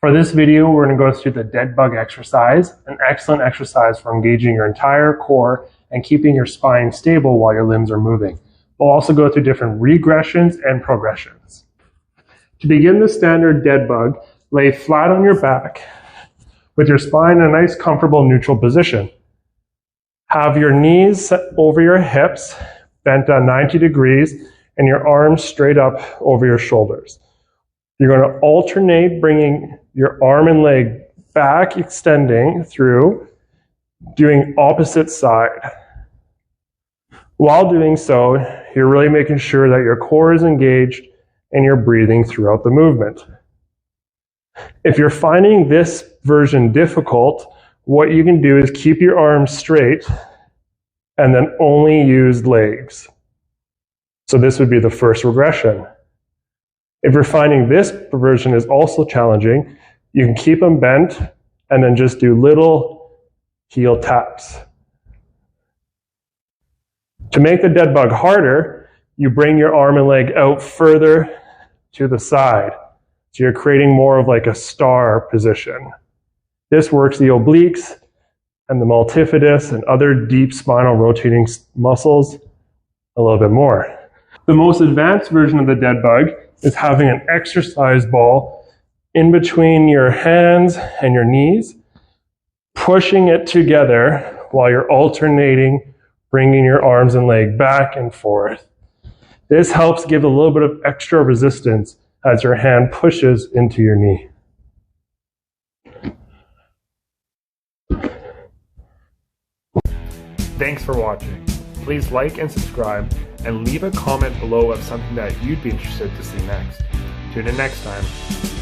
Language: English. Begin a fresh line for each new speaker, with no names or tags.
For this video, we're going to go through the dead bug exercise, an excellent exercise for engaging your entire core and keeping your spine stable while your limbs are moving. We'll also go through different regressions and progressions. To begin the standard dead bug, lay flat on your back with your spine in a nice, comfortable, neutral position. Have your knees over your hips, bent at 90 degrees, and your arms straight up over your shoulders. You're going to alternate bringing your arm and leg back, extending through, doing opposite side. While doing so, you're really making sure that your core is engaged and you're breathing throughout the movement. If you're finding this version difficult, what you can do is keep your arms straight and then only use legs. So this would be the first regression. If you're finding this version is also challenging, you can keep them bent and then just do little heel taps. To make the dead bug harder, you bring your arm and leg out further to the side. So you're creating more of like a star position. This works the obliques and the multifidus and other deep spinal rotating muscles a little bit more. The most advanced version of the dead bug is having an exercise ball in between your hands and your knees, pushing it together while you're alternating, bringing your arms and leg back and forth. This helps give a little bit of extra resistance as your hand pushes into your knee.
Thanks for watching. Please like and subscribe, and leave a comment below of something that you'd be interested to see next. Tune in next time.